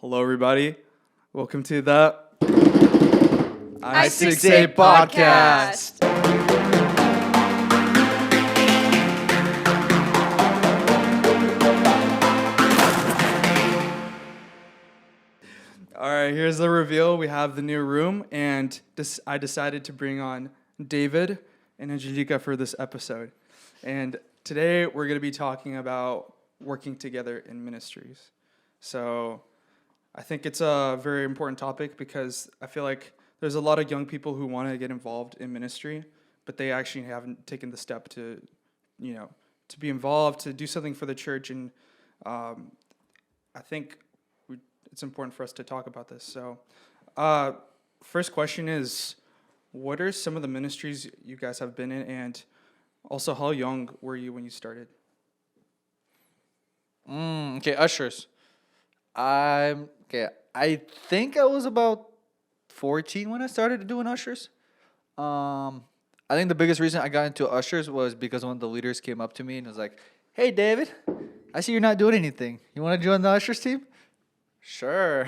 Hello, everybody. Welcome to the i68 podcast. All right, here's the reveal. We have the new room, and I decided to bring on David and Angelica for this episode. And today we're going to be talking about working together in ministries. So I think it's a very important topic because I feel like there's a lot of young people who want to get involved in ministry, but they actually haven't taken the step to be involved, to do something for the church. And I think it's important for us to talk about this. So first question is, what are some of the ministries you guys have been in, and also how young were you when you started? Okay, ushers. I think I was about 14 when I started doing ushers. I think the biggest reason I got into ushers was because one of the leaders came up to me and was like, "Hey, David, I see you're not doing anything. You want to join the ushers team?" Sure.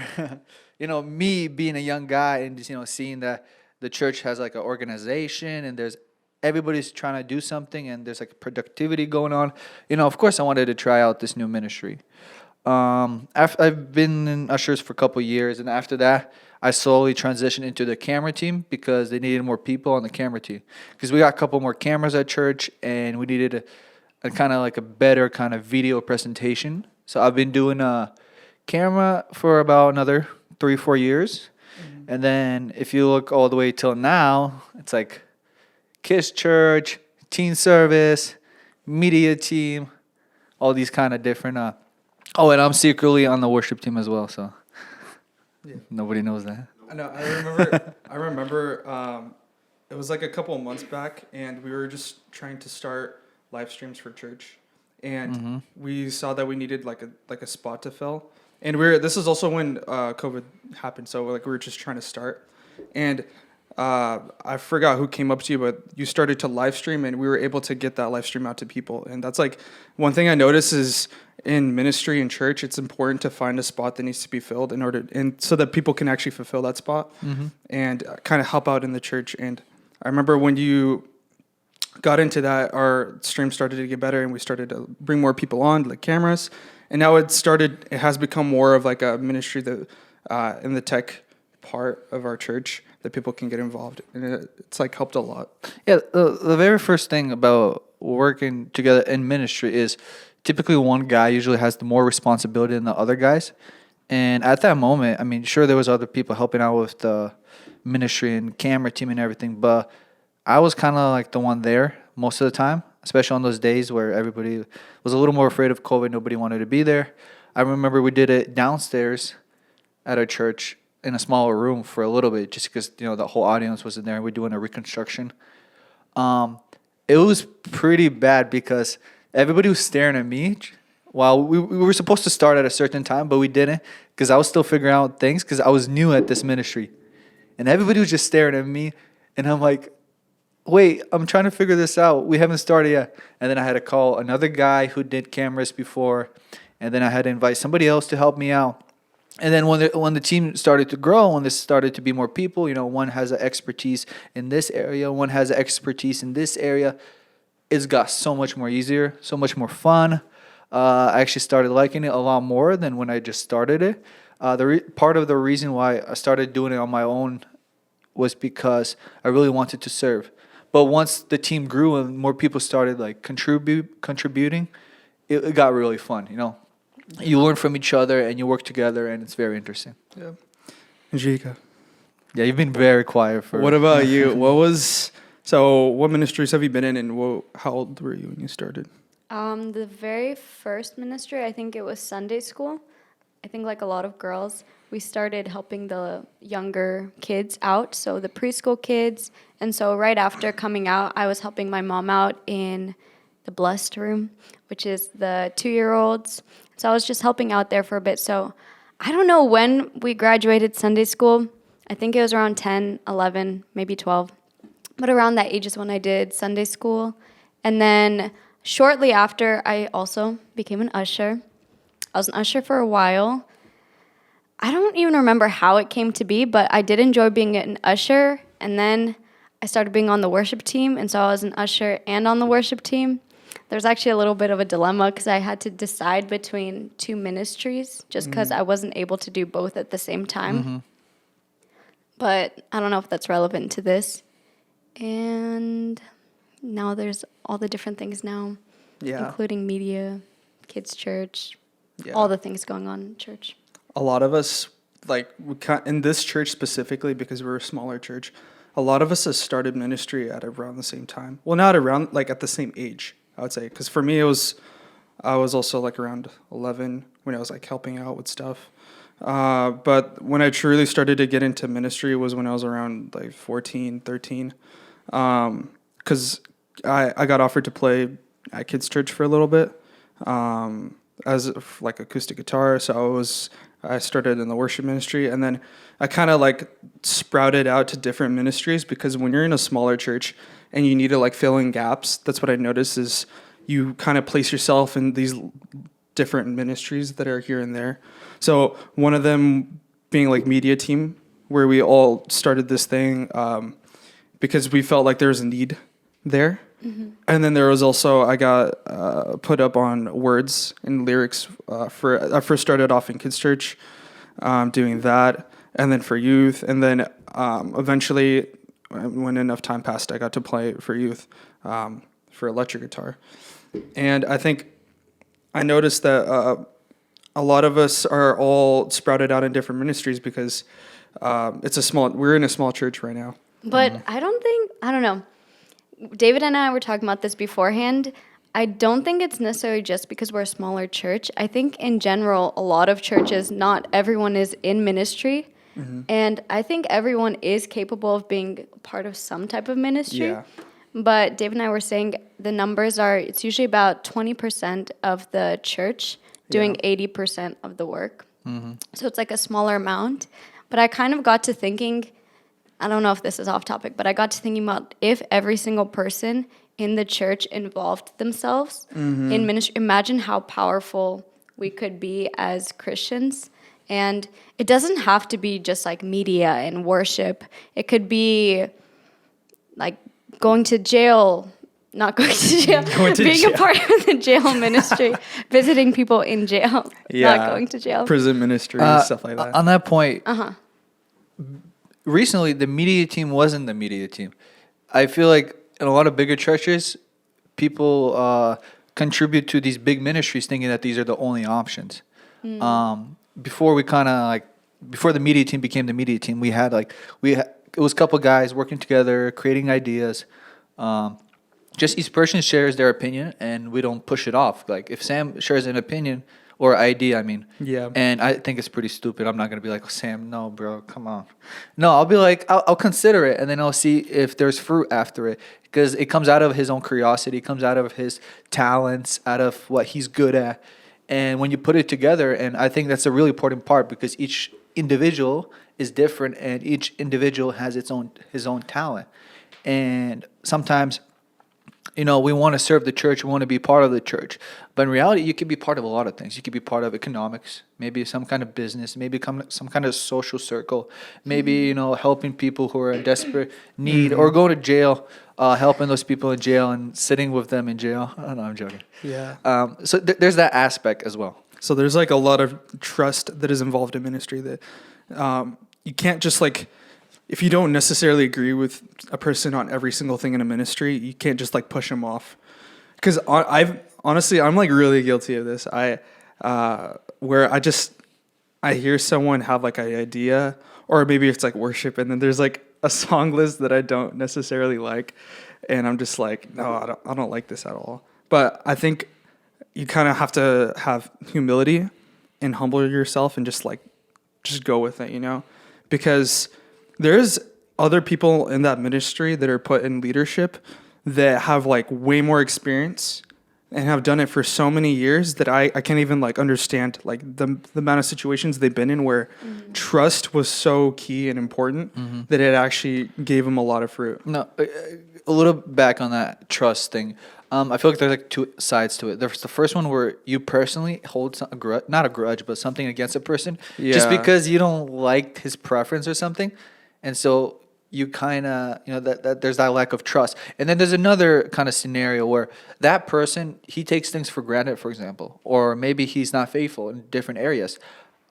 Me being a young guy and just, seeing that the church has like an organization and everybody's trying to do something and there's like productivity going on. Of course I wanted to try out this new ministry. After I've been in ushers for a couple of years, and after that, I slowly transitioned into the camera team because they needed more people on the camera team. Because we got a couple more cameras at church, and we needed a kind of like a better kind of video presentation. So I've been doing a camera for about another 3-4 years, and then if you look all the way till now, it's like Kids Church, Teen Service, Media Team, all these kind of different. And I'm secretly on the worship team as well, so nobody knows that. I know. I remember. It was like a couple of months back, and we were just trying to start live streams for church, and we saw that we needed like a spot to fill, and this is also when COVID happened, so we were just trying to start, and I forgot who came up to you, but you started to live stream, and we were able to get that live stream out to people, and that's like one thing I notice is, in ministry and church, it's important to find a spot that needs to be filled and so that people can actually fulfill that spot and kind of help out in the church. And I remember when you got into that, our stream started to get better, and we started to bring more people on, like cameras. And now it has become more of like a ministry that in the tech part of our church that people can get involved, and it's like helped a lot. Yeah, the very first thing about working together in ministry is typically one guy usually has the more responsibility than the other guys. And at that moment, I mean, sure, there was other people helping out with the ministry and camera team and everything, but I was kind of like the one there most of the time, especially on those days where everybody was a little more afraid of COVID. Nobody wanted to be there. I remember we did it downstairs at our church in a smaller room for a little bit, just because, the whole audience was in there and we're doing a reconstruction. It was pretty bad because everybody was staring at me while we were supposed to start at a certain time, but we didn't because I was still figuring out things because I was new at this ministry. And everybody was just staring at me. And I'm like, wait, I'm trying to figure this out. We haven't started yet. And then I had to call another guy who did cameras before. And then I had to invite somebody else to help me out. And then when the team started to grow, when there started to be more people, one has an expertise in this area, one has an expertise in this area. It's got so much more easier, so much more fun. I actually started liking it a lot more than when I just started it. Part of the reason why I started doing it on my own was because I really wanted to serve. But once the team grew and more people started like contributing, it got really fun. You learn from each other and you work together, and it's very interesting. Yeah, Angelica. Yeah, you've been very quiet for. What about you? What ministries have you been in, and how old were you when you started? The very first ministry, I think it was Sunday school. I think like a lot of girls, we started helping the younger kids out, so the preschool kids. And so right after coming out, I was helping my mom out in the blessed room, which is the 2-year-olds. So I was just helping out there for a bit. So I don't know when we graduated Sunday school. I think it was around 10, 11, maybe 12. But around that age is when I did Sunday school. And then shortly after, I also became an usher. I was an usher for a while. I don't even remember how it came to be, but I did enjoy being an usher. And then I started being on the worship team. And so I was an usher and on the worship team. There's actually a little bit of a dilemma because I had to decide between two ministries just because I wasn't able to do both at the same time. But I don't know if that's relevant to this. And now there's all the different things now, including media, kids' church, all the things going on in church. A lot of us, like, in this church specifically, because we're a smaller church, a lot of us have started ministry at around the same time. Well, not around, like, at the same age, I would say. Because for me, I was also, like, around 11 when I was, like, helping out with stuff. But when I truly started to get into ministry was when I was around, like, 14, 13. Because I got offered to play at kids' church for a little bit as, like, acoustic guitar. So I started in the worship ministry, and then I kind of like sprouted out to different ministries because when you're in a smaller church and you need to like fill in gaps, that's what I noticed is you kind of place yourself in these different ministries that are here and there. So one of them being like media team, where we all started this thing because we felt like there was a need there. And then there was also, I got put up on words and lyrics I first started off in kids' church doing that, and then for youth. And then eventually, when enough time passed, I got to play for youth for electric guitar. And I think I noticed that a lot of us are all sprouted out in different ministries because we're in a small church right now. But I don't know. David and I were talking about this beforehand. I don't think it's necessarily just because we're a smaller church. I think in general, a lot of churches, not everyone is in ministry. And I think everyone is capable of being part of some type of ministry. Yeah. But David and I were saying the numbers are, it's usually about 20% of the church doing 80% of the work. So it's like a smaller amount. But I kind of got to thinking, I don't know if this is off topic, but I got to thinking about if every single person in the church involved themselves in ministry, imagine how powerful we could be as Christians. And it doesn't have to be just like media and worship. It could be like going to jail, not going to jail, being a part of the jail ministry, visiting people in jail, not going to jail. Prison ministry, stuff like that. On that point, recently the media team wasn't the media team. I feel like in a lot of bigger churches, people contribute to these big ministries thinking that these are the only options. Before the media team became the media team, it was a couple guys working together, creating ideas. Just each person shares their opinion, and we don't push it off. Like if Sam shares an opinion or idea, and I think it's pretty stupid, I'm not gonna be like, oh, Sam, no, bro, come on. No, I'll be like, I'll consider it, and then I'll see if there's fruit after it, because it comes out of his own curiosity, comes out of his talents, out of what he's good at, and when you put it together, and I think that's a really important part because each individual is different, and each individual has his own talent, and sometimes, we want to serve the church. We want to be part of the church. But in reality, you can be part of a lot of things. You could be part of economics, maybe some kind of business, maybe some kind of social circle, maybe, helping people who are in desperate need, or go to jail, helping those people in jail and sitting with them in jail. I don't know, I'm joking. Yeah. So there's that aspect as well. So there's like a lot of trust that is involved in ministry that you can't just like, if you don't necessarily agree with a person on every single thing in a ministry, you can't just like push them off. Because I'm like really guilty of this. Where I hear someone have like an idea, or maybe it's like worship, and then there's like a song list that I don't necessarily like, and I'm just like, no, I don't like this at all. But I think you kind of have to have humility and humble yourself and just go with it, because there's other people in that ministry that are put in leadership that have like way more experience and have done it for so many years that I can't even like understand like the amount of situations they've been in where trust was so key and important that it actually gave them a lot of fruit. No, a little back on that trust thing. I feel like there's like two sides to it. There's the first one where you personally hold a grudge, not a grudge, but something against a person, just Yeah. because you don't like his preference or something, and so you kind of that there's that lack of trust. And then there's another kind of scenario where that person he takes things for granted, for example, or maybe he's not faithful in different areas.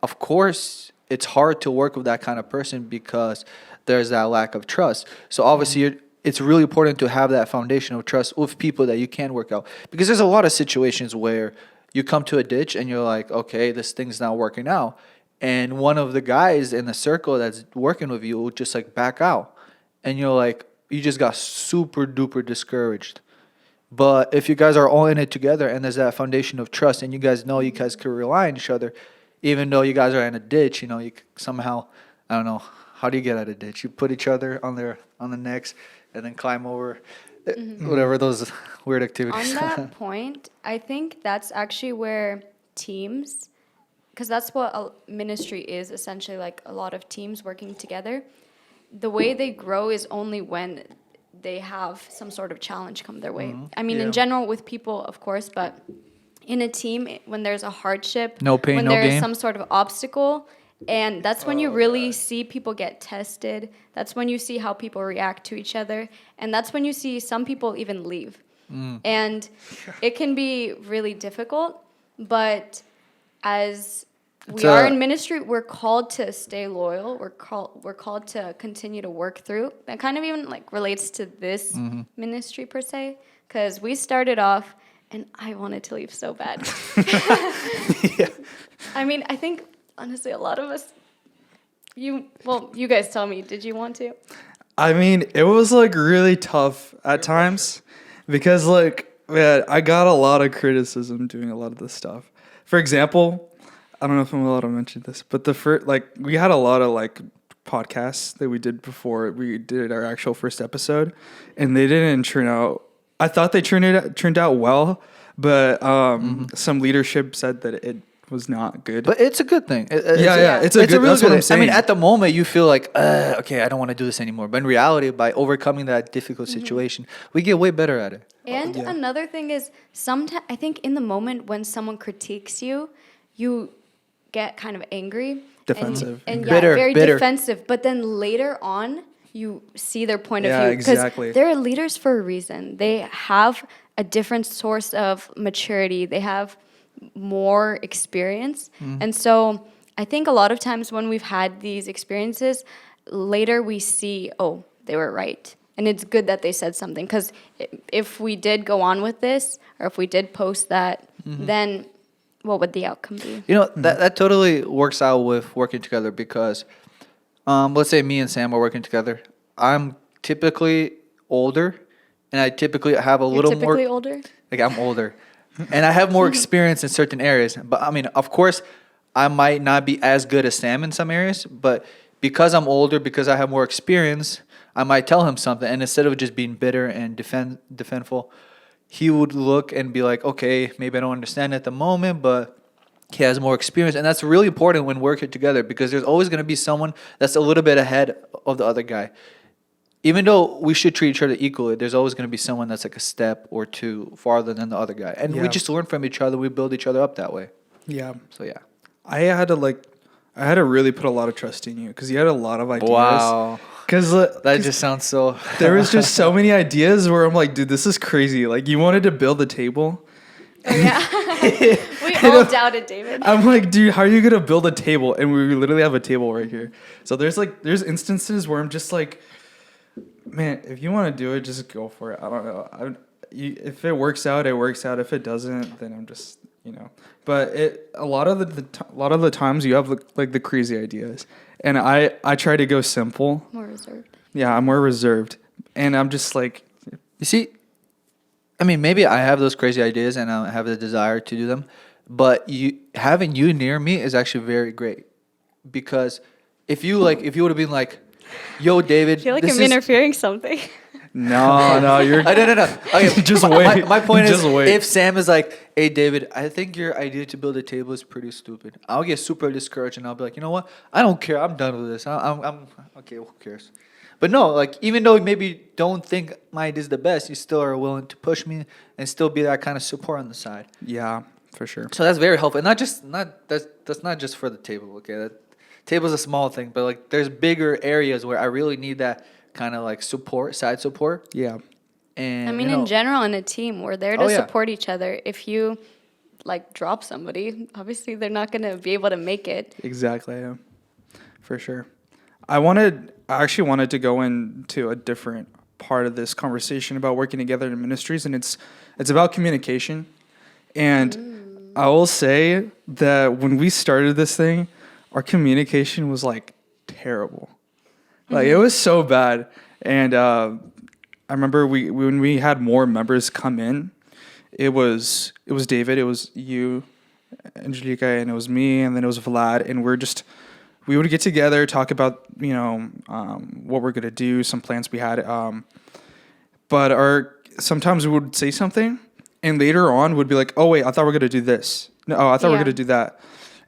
Of course, it's hard to work with that kind of person because there's that lack of trust. So obviously, it's really important to have that foundation of trust with people that you can work out. Because there's a lot of situations where you come to a ditch and you're like, okay, this thing's not working out. And one of the guys in the circle that's working with you will just like back out. And you're like, you just got super duper discouraged. But if you guys are all in it together and there's that foundation of trust and you guys know you guys can rely on each other, even though you guys are in a ditch, you somehow, I don't know, how do you get out of a ditch? You put each other on the necks and then climb over, whatever those weird activities. On that point, I think that's actually where teams, because that's what a ministry is essentially, like a lot of teams working together. The way they grow is only when they have some sort of challenge come their way. I mean, in general, with people, of course, but in a team, when there's a hardship, No pain, when no there's gain. some sort of obstacle, and that's when you really see people get tested. That's when you see how people react to each other. And that's when you see some people even leave. And it can be really difficult, but as we are in ministry, we're called to stay loyal. We're called to continue to work through. That kind of even like relates to this ministry per se, because we started off, and I wanted to leave so bad. I mean, I think honestly, a lot of us. You guys tell me. Did you want to? I mean, it was like really tough at times because like, man, I got a lot of criticism doing a lot of this stuff. For example, I don't know if I'm allowed to mention this, but we had a lot of like podcasts that we did before we did our actual first episode, and they didn't turn out. I thought they turned out well, but some leadership said that it was not good. But it's a good thing. It's a good. really That's what I'm thing. saying. I mean, at the moment, you feel like, okay, I don't want to do this anymore. But in reality, by overcoming that difficult situation, we get way better at it. And another thing is, sometimes I think in the moment when someone critiques you, you get kind of angry, Defensive. and Bitter, very bitter. defensive. But then later on, you see their point of Yeah, view, because exactly. they're leaders for a reason. They have a different source of maturity. They have more experience, and so I think a lot of times when we've had these experiences, later we see, oh, they were right. And it's good that they said something, because if we did go on with this, or if we did post that, then what would the outcome be? That totally works out with working together because, let's say me and Sam are working together. I'm typically older, and I typically have a You're little typically more. older? Like I'm older, and I have more experience in certain areas. But I mean, of course, I might not be as good as Sam in some areas. But because I'm older, because I have more experience, I might tell him something, and instead of just being bitter and defendful, he would look and be like, okay, maybe I don't understand at the moment, but he has more experience. And that's really important when working together, because there's always going to be someone that's a little bit ahead of the other guy. Even though we should treat each other equally, there's always going to be someone that's like a step or two farther than the other guy. And we Yeah. just learn from each other. We build each other up that way. Yeah. So, yeah. I had to really put a lot of trust in you because you had a lot of ideas. Wow. Because That just sounds so... there was just so many ideas where I'm like, dude, this is crazy. Like, you wanted to build a table. Oh, yeah. We all doubted David. I'm like, dude, how are you gonna build a table? And we literally have a table right here. So there's instances where I'm just like, man, if you want to do it, just go for it. I don't know. If it works out, it works out. If it doesn't, then I'm just, But a lot of the times you have like the crazy ideas, and I try to go simple. More reserved. Yeah, I'm more reserved, and I'm just like, You see, I mean, maybe I have those crazy ideas and I have the desire to do them, but having you near me is actually very great, because if you would have been like, "Yo, David," I feel like this I'm interfering something. no, you're no. Okay, Just wait. My point Just is, wait. if Sam is like, "Hey, David, I think your idea to build a table is pretty stupid," I'll get super discouraged and I'll be like, "You know what? I don't care. I'm done with this. I'm okay. Who cares?" But no, like even though maybe you don't think my idea is the best, you still are willing to push me and still be that kind of support on the side. Yeah, for sure. So that's very helpful. And that's not just for the table. Okay, that table's a small thing, but like there's bigger areas where I really need that kind of like support, side support. Yeah. And I mean, in general, in a team, we're there to Oh, yeah. support each other. If you like drop somebody, obviously they're not going to be able to make it. Exactly. Yeah. For sure. I actually wanted to go into a different part of this conversation about working together in ministries, and it's about communication. And I will say that when we started this thing, our communication was like terrible. Like it was so bad. And I remember when we had more members come in, it was David, it was you, Angelica, and it was me, and then it was Vlad, and we would get together, talk about what we're gonna do, some plans we had, but sometimes we would say something, and later on would be like, oh wait, I thought we are gonna do this. No, I thought we are gonna do that,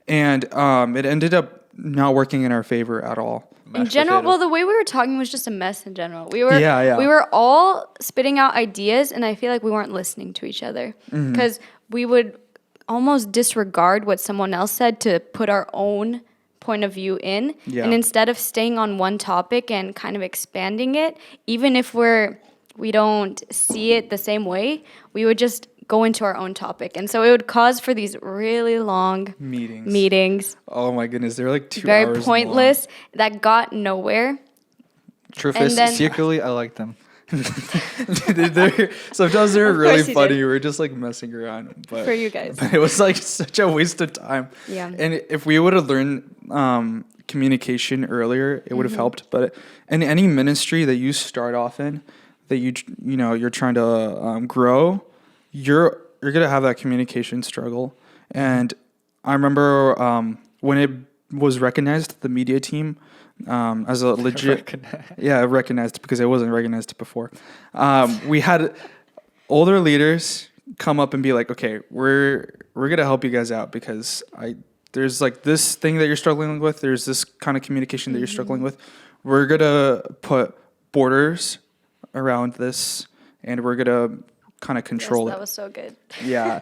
and it ended up not working in our favor at all. In general, well, the way we were talking was just a mess in general. We were Yeah. we were all spitting out ideas, and I feel like we weren't listening to each other because we would almost disregard what someone else said to put our own point of view in. Yeah. And instead of staying on one topic and kind of expanding it, even if we don't see it the same way, we would just go into our own topic. And so it would cause for these really long meetings. Oh my goodness, they're like 2 very hours pointless that got nowhere. Truth And is, then- secretly, I like them. Sometimes they're Of really course you funny. did. We're just like messing around, but For you guys. But it was like such a waste of time. Yeah. And if we would have learned communication earlier, it would have helped. But in any ministry that you start off in, that you're trying to grow, you're gonna have that communication struggle. And I remember when it was recognized, the media team. As a legit, recognized because it wasn't recognized before. We had older leaders come up and be like, "Okay, we're gonna help you guys out because there's like this thing that you're struggling with. There's this kind of communication that you're struggling with. We're gonna put borders around this, and we're gonna kind of control Yes, it." that was so good. Yeah,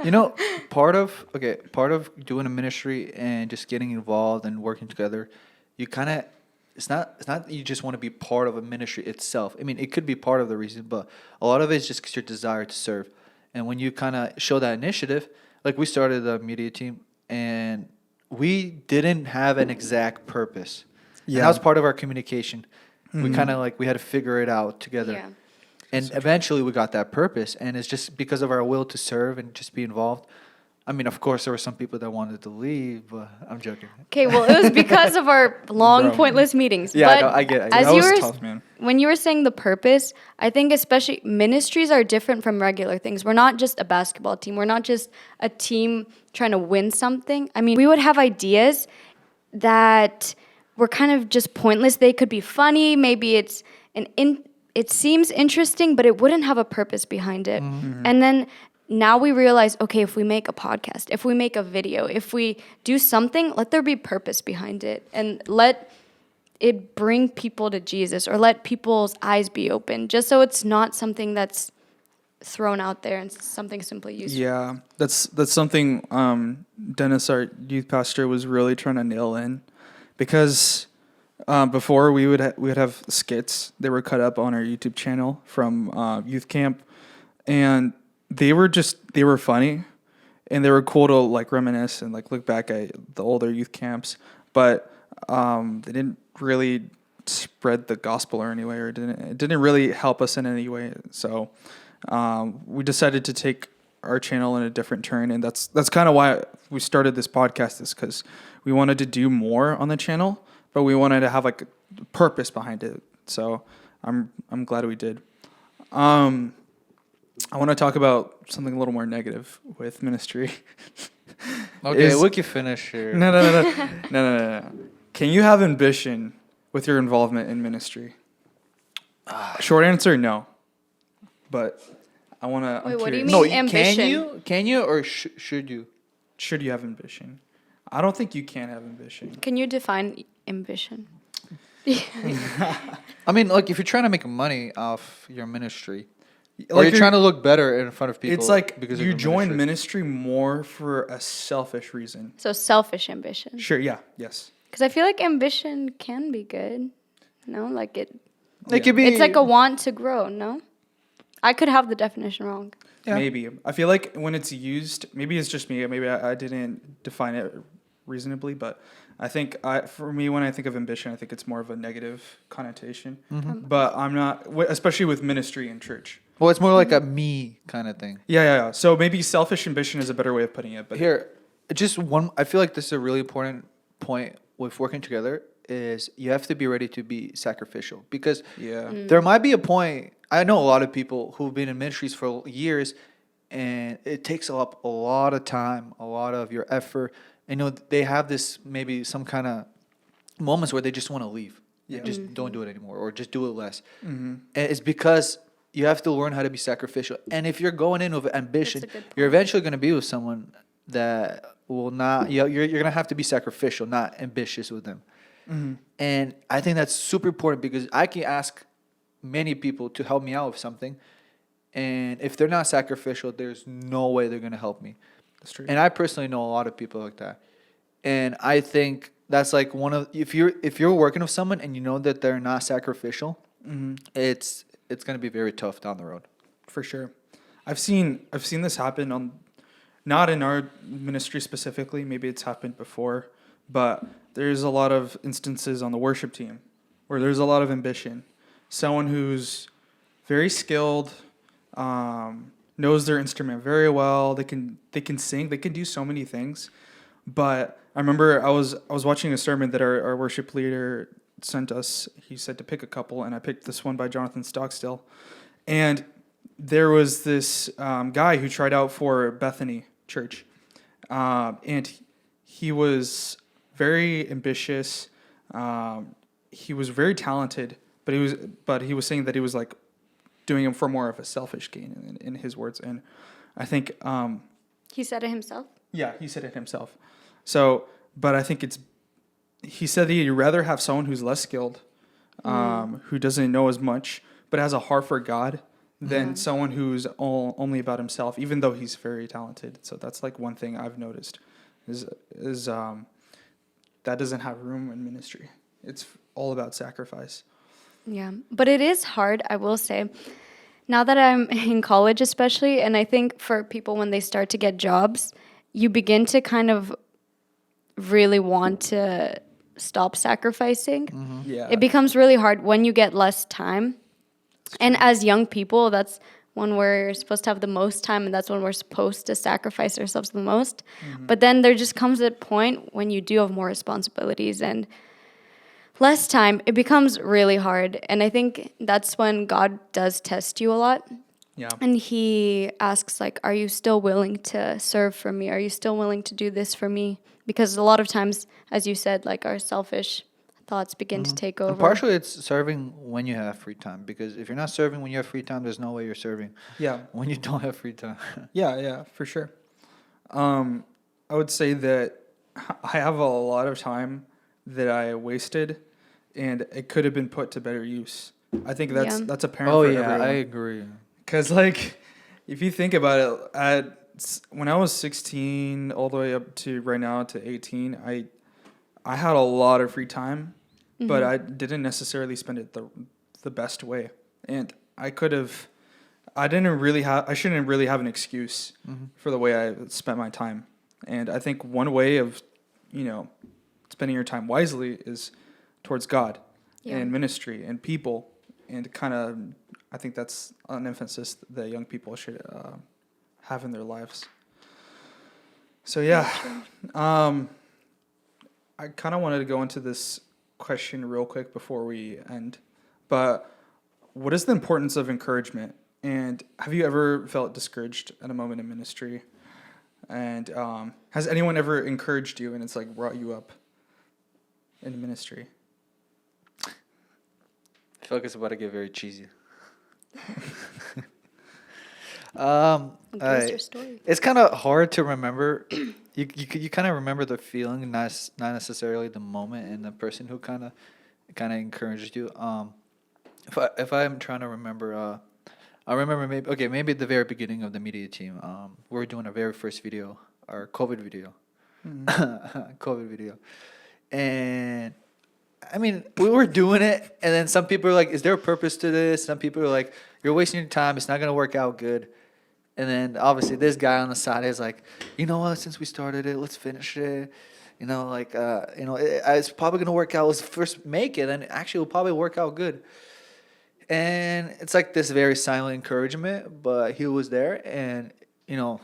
part of doing a ministry and just getting involved and working together, you kind of. It's not that you just want to be part of a ministry itself. I mean, it could be part of the reason, but a lot of it is just because your desire to serve. And when you kind of show that initiative, like we started the media team, and we didn't have an exact purpose. Yeah, and that was part of our communication. We kind of we had to figure it out together. Yeah. And eventually we got that purpose, and it's just because of our will to serve and just be involved. I mean, of course, there were some people that wanted to leave, but I'm joking. Okay, well, it was because of our long, pointless meetings. Yeah, but no, I get it. As That you was were, tough, man. When you were saying the purpose, I think especially ministries are different from regular things. We're not just a basketball team. We're not just a team trying to win something. I mean, we would have ideas that were kind of just pointless. They could be funny. Maybe it seems interesting, but it wouldn't have a purpose behind it. And then now we realize, okay, if we make a podcast, if we make a video, if we do something, let there be purpose behind it, and let it bring people to Jesus, or let people's eyes be open, just so it's not something that's thrown out there and something simply used. Yeah, that's something Dennis, our youth pastor, was really trying to nail in, because before we would have skits. They were cut up on our YouTube channel from youth camp, and they were funny, and they were cool to like reminisce and like look back at the older youth camps, but they didn't really spread the gospel or any way, or it didn't really help us in any way. So we decided to take our channel in a different turn, and that's kind of why we started this podcast, is because we wanted to do more on the channel, but we wanted to have like a purpose behind it. So I'm glad we did. I want to talk about something a little more negative with ministry. Okay, we can finish here. No. Can you have ambition with your involvement in ministry? Short answer, no. But I want to. Wait, what do you No, mean ambition? Can you, or should you? Should you have ambition? I don't think you can have ambition. Can you define ambition? I mean, like if you're trying to make money off your ministry, or Like you're trying to look better in front of people, It's like because you of your join ministry. ministry more for a selfish reason. So selfish ambition. Sure, yeah, yes. Because I feel like ambition can be good. No, like It could be. it's like a want to grow. No, I could have the definition wrong. Yeah. Maybe. I feel like when it's used, maybe it's just me, maybe I didn't define it reasonably, but I think for me, when I think of ambition, I think it's more of a negative connotation. But I'm not, especially with ministry and church. Well, it's more like a me kind of thing. Yeah. So maybe selfish ambition is a better way of putting it. But Here, just one. I feel like this is a really important point with working together. Is you have to be ready to be sacrificial, because yeah, there might be a point. I know a lot of people who've been in ministries for years, and it takes up a lot of time, a lot of your effort. And, they have this maybe some kind of moments where they just want to leave. Yeah. And just don't do it anymore, or just do it less. And it's because you have to learn how to be sacrificial. And if you're going in with ambition, That's a good you're point. eventually going to be with someone that will not. You're going to have to be sacrificial, not ambitious with them. And I think that's super important, because I can ask many people to help me out with something, and if they're not sacrificial, there's no way they're going to help me. that's true. And I personally know a lot of people like that. And I think that's like one of, if you're working with someone and you know that they're not sacrificial, it's going to be very tough down the road. For sure. I've seen this happen on, not in our ministry specifically, maybe it's happened before, but there's a lot of instances on the worship team where there's a lot of ambition. Someone who's very skilled, knows their instrument very well. They can sing. They can do so many things. But I remember I was watching a sermon that our worship leader sent us. He said to pick a couple, and I picked this one by Jonathan Stockstill. And there was this guy who tried out for Bethany Church, and he was very ambitious. He was very talented, but he was saying that he was like doing it for more of a selfish gain, in his words. And I think He said it himself. yeah, he said it himself. So, but I think he said that he'd rather have someone who's less skilled, who doesn't know as much, but has a heart for God, than someone who's only about himself, even though he's very talented. So that's like one thing I've noticed is that doesn't have room in ministry. It's all about sacrifice. Yeah, but it is hard, I will say. Now that I'm in college especially, and I think for people when they start to get jobs, you begin to kind of really want to stop sacrificing. Yeah. It becomes really hard when you get less time. And as young people, that's when we're supposed to have the most time, and that's when we're supposed to sacrifice ourselves the most. But then there just comes a point when you do have more responsibilities and less time, it becomes really hard. And I think that's when God does test you a lot. Yeah. And he asks, like, are you still willing to serve for me? Are you still willing to do this for me? Because a lot of times, as you said, like, our selfish thoughts begin to take over. And partially it's serving when you have free time, because if you're not serving when you have free time, there's no way you're serving Yeah. when you don't have free time. Yeah, for sure. I would say that I have a lot of time that I wasted, and it could have been put to better use. I think that's apparent for everyone. I agree. Because, like, if you think about it, when I was 16 all the way up to right now to 18, I had a lot of free time, but I didn't necessarily spend it the best way. And I shouldn't really have an excuse for the way I spent my time. And I think one way of, spending your time wisely is towards God and ministry and people, and kind of, I think that's an emphasis that young people should have in their lives. So yeah, I kind of wanted to go into this question real quick before we end, but what is the importance of encouragement? And have you ever felt discouraged at a moment in ministry? And has anyone ever encouraged you and it's like brought you up in ministry? I feel like it's about to get very cheesy. What's your story? It's kind of hard to remember. You kind of remember the feeling, not necessarily the moment, and the person who kind of kind of encouraged you. If I'm trying to remember, I remember maybe at the very beginning of the media team, we were doing our very first video, our COVID video, COVID video, and I mean we were doing it, and then some people are like, "Is there a purpose to this?" Some people are like, "You're wasting your time. It's not gonna work out good." And then obviously this guy on the side is like, "You know what? Since we started it, let's finish it." You know, like it's probably gonna work out. Let's first make it, and actually it'll probably work out good. And it's like this very silent encouragement, but he was there, and you know,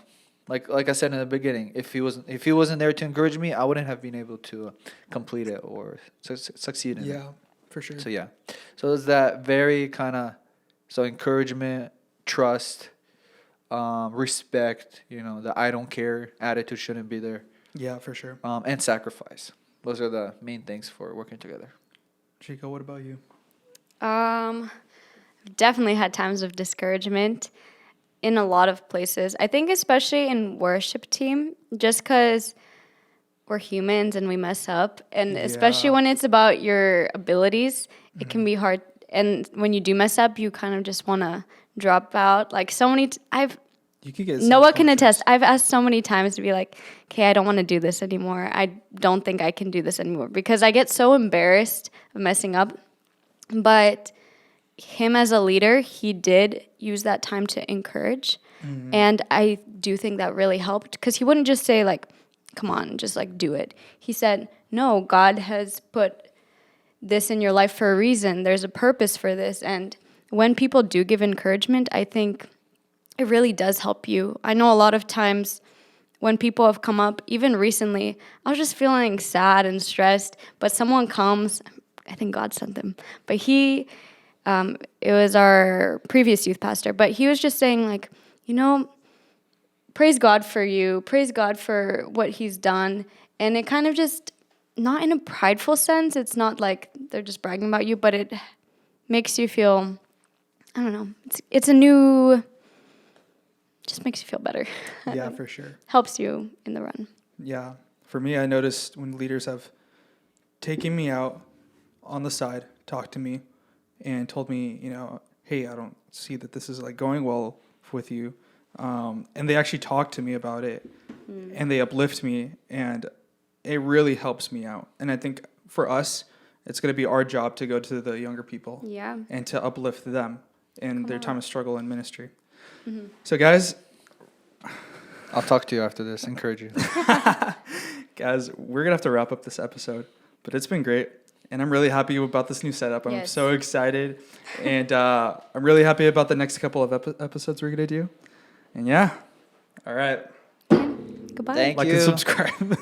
like I said in the beginning, if he wasn't there to encourage me, I wouldn't have been able to complete it or succeed in it. Yeah, for sure. So yeah, so it's that very kind of encouragement, trust, respect. You know, the I don't care attitude shouldn't be there. Yeah, for sure. And sacrifice. Those are the main things for working together. Chico, what about you? Definitely had times of discouragement in a lot of places. I think especially in worship team, just because we're humans and we mess up. And especially Yeah. when it's about your abilities, it can be hard. And when you do mess up, you kind of just want to drop out. Like so many, You could get Noah can self-conscious. attest. I've asked so many times to be like, okay, I don't want to do this anymore. I don't think I can do this anymore because I get so embarrassed of messing up. But him as a leader, he did use that time to encourage. And I do think that really helped because he wouldn't just say like, come on, just like do it. He said, no, God has put this in your life for a reason. There's a purpose for this. And when people do give encouragement, I think it really does help you. I know a lot of times when people have come up, even recently, I was just feeling sad and stressed, but someone comes, I think God sent them, but it was our previous youth pastor, but he was just saying like, you know, praise God for you, praise God for what he's done. And it kind of just, not in a prideful sense, it's not like they're just bragging about you, but it makes you feel, I don't know, it's a new, just makes you feel better. Yeah, for sure. Helps you in the run. Yeah. For me, I noticed when leaders have taken me out on the side, talked to me, and told me, you know, hey, I don't see that this is like going well with you. And they actually talk to me about it and they uplift me, and it really helps me out. And I think for us, it's going to be our job to go to the younger people and to uplift them in their time of struggle in ministry. So guys, I'll talk to you after this, encourage you. guys, we're going to have to wrap up this episode, but it's been great. And I'm really happy about this new setup. I'm so excited. And I'm really happy about the next couple of episodes we're going to do. And yeah. All right. Goodbye. Thank Like you. and subscribe.